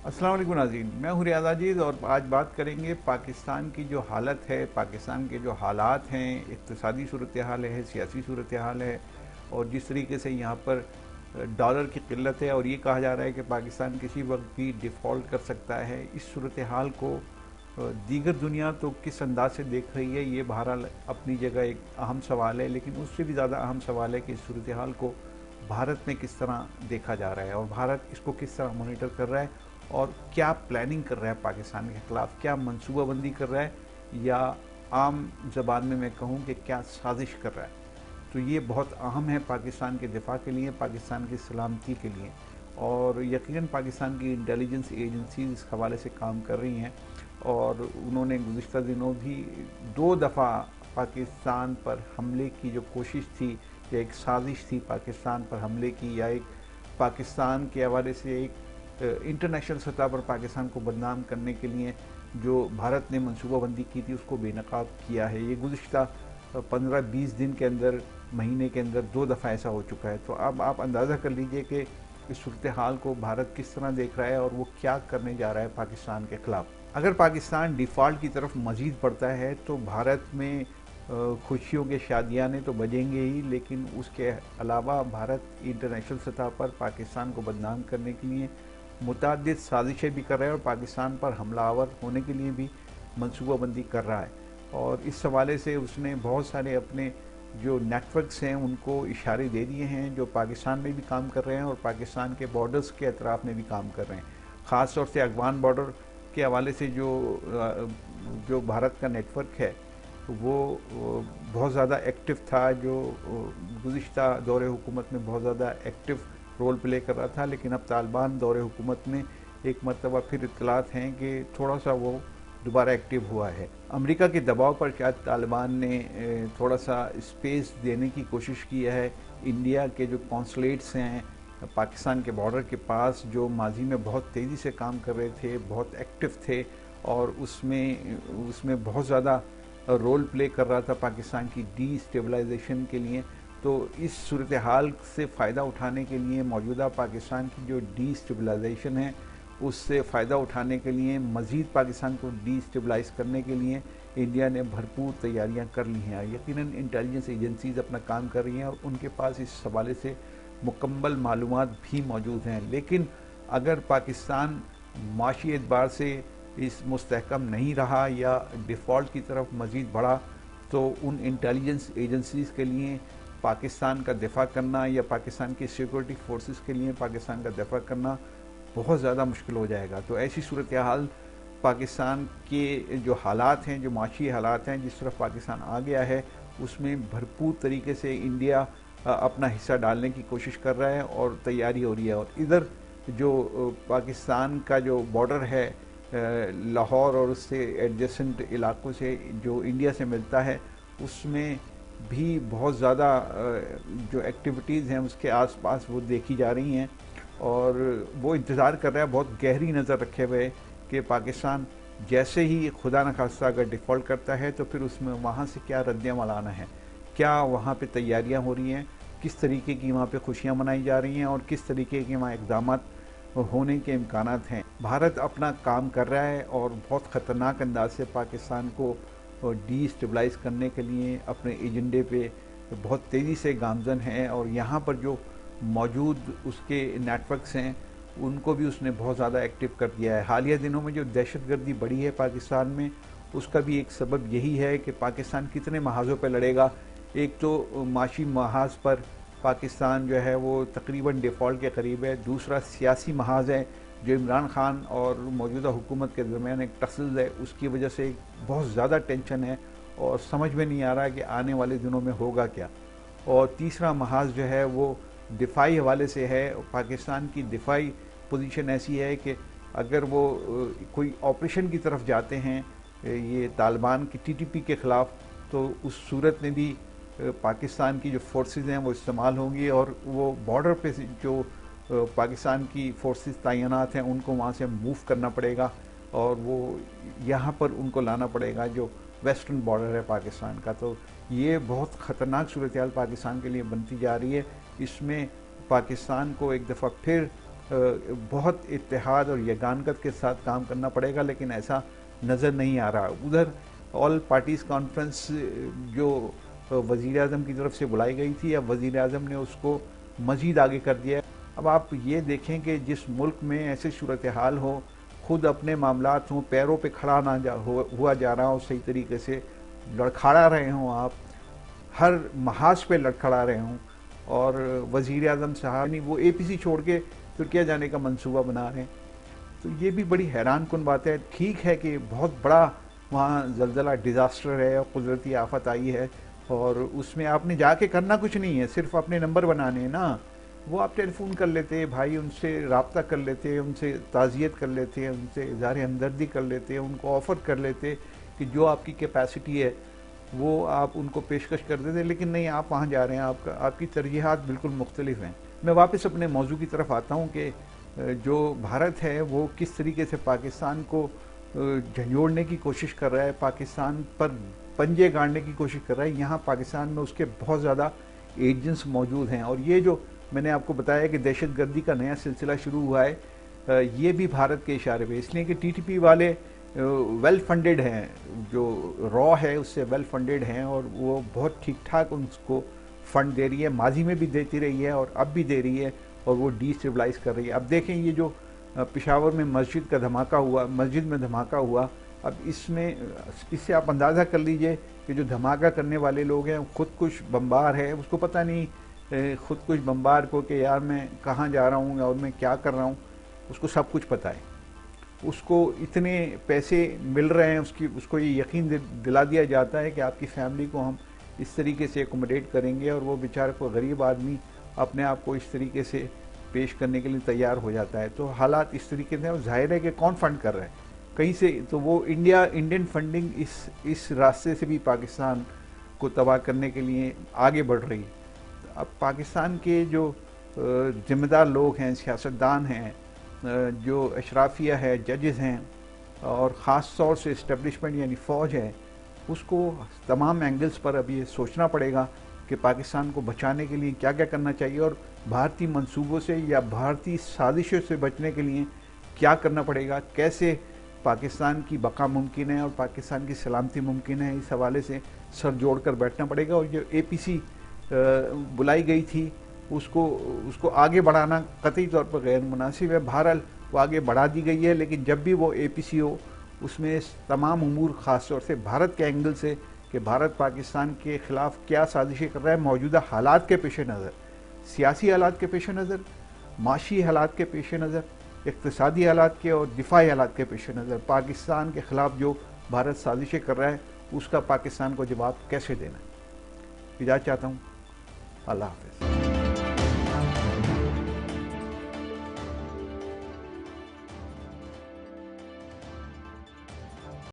अस्सलाम वालेकुम नाज़रीन, मैं हूँ रियाज़ अजीज़ और आज बात करेंगे पाकिस्तान की जो हालत है, पाकिस्तान के जो हालात हैं, इक़्तिसादी सूरत हाल है, सियासी सूरत हाल है और जिस तरीके से यहाँ पर डॉलर की किल्लत है और ये कहा जा रहा है कि पाकिस्तान किसी वक्त भी डिफ़ॉल्ट कर सकता है। इस सूरत हाल को दीगर दुनिया तो किस अंदाज से देख रही है, ये बहरहाल अपनी जगह एक अहम सवाल है, लेकिन उससे भी ज़्यादा अहम सवाल है कि इस सूरत हाल को भारत में किस तरह देखा जा रहा है और भारत इसको किस तरह मॉनिटर कर रहा है और क्या प्लानिंग कर रहा है पाकिस्तान के ख़िलाफ़, क्या मनसूबाबंदी कर रहा है या आम ज़बान में मैं कहूँ कि क्या साजिश कर रहा है। तो ये बहुत अहम है पाकिस्तान के दिफा के लिए, पाकिस्तान की सलामती के लिए और यकीनन पाकिस्तान की इंटेलिजेंस एजेंसीज इस हवाले से काम कर रही हैं और उन्होंने गुज़िश्ता दिनों भी 2 दफ़ा पाकिस्तान पर हमले की जो कोशिश थी या एक साजिश थी पाकिस्तान पर हमले की या एक पाकिस्तान के हवाले से एक इंटरनेशनल सतह पर पाकिस्तान को बदनाम करने के लिए जो भारत ने मनसूबाबंदी की थी उसको बेनकाब किया है। ये गुज़िश्ता 15-20 दिन के अंदर, महीने के अंदर 2 दफ़ा ऐसा हो चुका है। तो अब आप अंदाज़ा कर लीजिए कि इस सूरत हाल को भारत किस तरह देख रहा है और वो क्या करने जा रहा है पाकिस्तान के ख़िलाफ़। अगर पाकिस्तान डिफ़ॉल्ट की तरफ मज़ीद बढ़ता है तो भारत में खुशियों के शादियाने तो बजेंगे ही, लेकिन उसके अलावा भारत इंटरनेशनल सतह पर पाकिस्तान को बदनाम करने के लिए मुतअद्दिद साजिशें भी कर रहा है और पाकिस्तान पर हमलावर होने के लिए भी मनसूबाबंदी कर रहा है। और इस हवाले से उसने बहुत सारे अपने जो नेटवर्क्स हैं उनको इशारे दे दिए हैं जो पाकिस्तान में भी काम कर रहे हैं और पाकिस्तान के बॉर्डर्स के अतराफ में भी काम कर रहे हैं। ख़ास तौर से अफगान बॉर्डर के हवाले से जो भारत का नेटवर्क है वो बहुत ज़्यादा एक्टिव था, जो गुज़िश्ता दौरे हुकूमत में बहुत ज़्यादा एक्टिव रोल प्ले कर रहा था, लेकिन अब तालिबान दौरे हुकूमत में एक मरतबा फिर इत्तलात हैं कि थोड़ा सा वो दोबारा एक्टिव हुआ है। अमेरिका के दबाव पर शायद तालिबान ने थोड़ा सा स्पेस देने की कोशिश की है। इंडिया के जो कॉन्सुलेट्स हैं पाकिस्तान के बॉर्डर के पास, जो माजी में बहुत तेज़ी से काम कर रहे थे, बहुत एक्टिव थे और उसमें बहुत ज़्यादा रोल प्ले कर रहा था पाकिस्तान की डीस्टेबलाइजेशन के लिए। तो इस सूरत हाल से फ़ायदा उठाने के लिए, मौजूदा पाकिस्तान की जो डीस्टेबलाइजेशन है उससे फ़ायदा उठाने के लिए, मज़ीद पाकिस्तान को डीस्टेबलाइज करने के लिए इंडिया ने भरपूर तैयारियां कर ली हैं। यकीनन इंटेलिजेंस एजेंसीज अपना काम कर रही हैं और उनके पास इस हवाले से मुकम्मल मालूमात भी मौजूद हैं। लेकिन अगर पाकिस्तान माशी एतबार से इस मुस्तहकम नहीं रहा या डिफ़ॉल्ट की तरफ मज़ीद बढ़ा तो उन इंटेलिजेंस एजेंसीज़ के लिए पाकिस्तान का दिफा करना या पाकिस्तान की सिक्योरिटी फोर्सेस के लिए पाकिस्तान का दिफा करना बहुत ज़्यादा मुश्किल हो जाएगा। तो ऐसी सूरत हाल पाकिस्तान के जो हालात हैं, जो माशी हालात हैं, जिस तरफ पाकिस्तान आ गया है उसमें भरपूर तरीके से इंडिया अपना हिस्सा डालने की कोशिश कर रहा है और तैयारी हो रही है। और इधर जो पाकिस्तान का जो बॉर्डर है लाहौर और उससे एडजेसेंट इलाकों से जो इंडिया से मिलता है उसमें भी बहुत ज़्यादा जो एक्टिविटीज़ हैं उसके आसपास वो देखी जा रही हैं और वो इंतज़ार कर रहा है बहुत गहरी नज़र रखे हुए कि पाकिस्तान जैसे ही खुदा न खास्ता अगर डिफ़ॉल्ट करता है तो फिर उसमें वहाँ से क्या रद्दअमल आना है, क्या वहाँ पे तैयारियाँ हो रही हैं, किस तरीके की वहाँ पे खुशियाँ मनाई जा रही हैं और किस तरीके के वहाँ इक़दामात होने के इम्कानात हैं। भारत अपना काम कर रहा है और बहुत ख़तरनाक अंदाज से पाकिस्तान को डीस्टेबलाइज़ करने के लिए अपने एजेंडे पे बहुत तेज़ी से गामज़न है और यहाँ पर जो मौजूद उसके नेटवर्क्स हैं उनको भी उसने बहुत ज़्यादा एक्टिव कर दिया है। हालिया दिनों में जो दहशतगर्दी बढ़ी है पाकिस्तान में उसका भी एक सबब यही है कि पाकिस्तान कितने महाज़ों पर लड़ेगा। एक तो माशी महाज पर पाकिस्तान जो है वो तकरीबन डिफ़ॉल्ट के करीब है, दूसरा सियासी महाज है जो इमरान खान और मौजूदा हुकूमत के दरमियान एक टसल है, उसकी वजह से बहुत ज़्यादा टेंशन है और समझ में नहीं आ रहा कि आने वाले दिनों में होगा क्या। और तीसरा महाज जो है वो दिफाई हवाले से है। पाकिस्तान की दिफाई पोजीशन ऐसी है कि अगर वो कोई ऑपरेशन की तरफ जाते हैं ये तालिबान की टीटीपी के ख़िलाफ़ तो उस सूरत में भी पाकिस्तान की जो फोर्सेस हैं वो इस्तेमाल होंगी और वो बॉर्डर पे जो पाकिस्तान की फोर्सेस तैनात हैं उनको वहाँ से मूव करना पड़ेगा और वो यहाँ पर उनको लाना पड़ेगा जो वेस्टर्न बॉर्डर है पाकिस्तान का। तो ये बहुत ख़तरनाक सूरत हाल पाकिस्तान के लिए बनती जा रही है। इसमें पाकिस्तान को एक दफ़ा फिर बहुत इत्तेहाद और यगानकत के साथ काम करना पड़ेगा, लेकिन ऐसा नज़र नहीं आ रहा। उधर ऑल पार्टीज़ कॉन्फ्रेंस जो वज़ीर आज़म की तरफ से बुलाई गई थी, अब वज़ीर आज़म ने उसको मज़ीद आगे कर दिया। अब आप ये देखें कि जिस मुल्क में ऐसी सूरत हाल हो, खुद अपने मामलात हों, पैरों पे खड़ा ना हुआ जा रहा हो, सही तरीके से लड़खड़ा रहे हों, आप हर महाज पे लड़खड़ा रहे हों, और वज़ीर आज़म साहब नहीं वो APC छोड़ के तुर्किया जाने का मंसूबा बना रहे हैं, तो ये भी बड़ी हैरान कुन बात है। ठीक है कि बहुत बड़ा वहाँ ज़लज़ला डिज़ास्टर है और कुदरती आफत आई है, और उसमें आपने जाके करना कुछ नहीं है, सिर्फ अपने नंबर बनाने हैं ना। वो आप टेलीफोन कर लेते हैं भाई, उनसे रब्ता कर लेते हैं, उनसे ताज़ियत कर लेते हैं, उनसे इज़हार हमदर्दी कर लेते हैं, उनको ऑफ़र कर लेते हैं कि जो आपकी कैपेसिटी है वो आप उनको पेशकश कर देते हैं। लेकिन नहीं, आप वहाँ जा रहे हैं, आपकी तरजीहात बिल्कुल मुख्तलिफ हैं। मैं वापस अपने मौजू की तरफ आता हूँ कि जो भारत है वो किस तरीके से पाकिस्तान को झंझोड़ने की कोशिश कर रहा है, पाकिस्तान पर पंजे गाड़ने की कोशिश कर रहा है। यहाँ पाकिस्तान में उसके बहुत ज़्यादा एजेंट्स मौजूद हैं, और ये जो मैंने आपको बताया कि दहशतगर्दी का नया सिलसिला शुरू हुआ है, ये भी भारत के इशारे पे, इसलिए कि TTP वाले वेल फंडेड हैं, जो रॉ है उससे वेल फंडेड हैं, और वो बहुत ठीक ठाक उनको फंड दे रही है, माजी में भी देती रही है और अब भी दे रही है, और वो डिस्टेबलाइज कर रही है। अब देखें ये जो पेशावर में मस्जिद में धमाका हुआ, अब इससे आप अंदाज़ा कर लीजिए कि जो धमाका करने वाले लोग हैं खुद कुछ बम्बार है, उसको पता नहीं खुद कुछ बम्बार को कि यार मैं कहाँ जा रहा हूँ और मैं क्या कर रहा हूँ, उसको सब कुछ पता है। उसको इतने पैसे मिल रहे हैं, उसको ये यकीन दिला दिया जाता है कि आपकी फैमिली को हम इस तरीके से एकोमोडेट करेंगे, और वो बेचारा को गरीब आदमी अपने आप को इस तरीके से पेश करने के लिए तैयार हो जाता है। तो हालात इस तरीके से, और जाहिर है कि कौन फंड कर रहा है कहीं से, तो वो इंडियन फंडिंग इस रास्ते से भी पाकिस्तान को तबाह करने के लिए आगे बढ़ रही है। अब पाकिस्तान के जो ज़िम्मेदार लोग हैं, सियासतदान हैं, जो अशराफिया है, जजेस हैं, और ख़ास तौर से इस्टेब्लिशमेंट यानी फ़ौज है, उसको तमाम एंगल्स पर अब ये सोचना पड़ेगा कि पाकिस्तान को बचाने के लिए क्या क्या करना चाहिए, और भारतीय मंसूबों से या भारतीय साजिशों से बचने के लिए क्या करना पड़ेगा, कैसे पाकिस्तान की बका मुमकिन है और पाकिस्तान की सलामती मुमकिन है। इस हवाले से सर जोड़ कर बैठना पड़ेगा, और जो APC बुलाई गई थी उसको आगे बढ़ाना कतई तौर पर गैर मुनासिब है। बहरहाल वो आगे बढ़ा दी गई है, लेकिन जब भी वो APC हो उसमें तमाम उमूर ख़ास तौर से भारत के एंगल से कि भारत पाकिस्तान के ख़िलाफ़ क्या साजिशें कर रहा है, मौजूदा हालात के पेश नज़र, सियासी हालात के पेश नज़र, माशी हालात के पेश नज़र, इक़्तिसादी हालात के और दिफाई हालात के पेश नज़र, पाकिस्तान के ख़िलाफ़ जो भारत साजिशें कर रहा है उसका पाकिस्तान को जवाब कैसे देना है। इजाज़त चाहता हूँ। अल्लाह हाफ़िज़।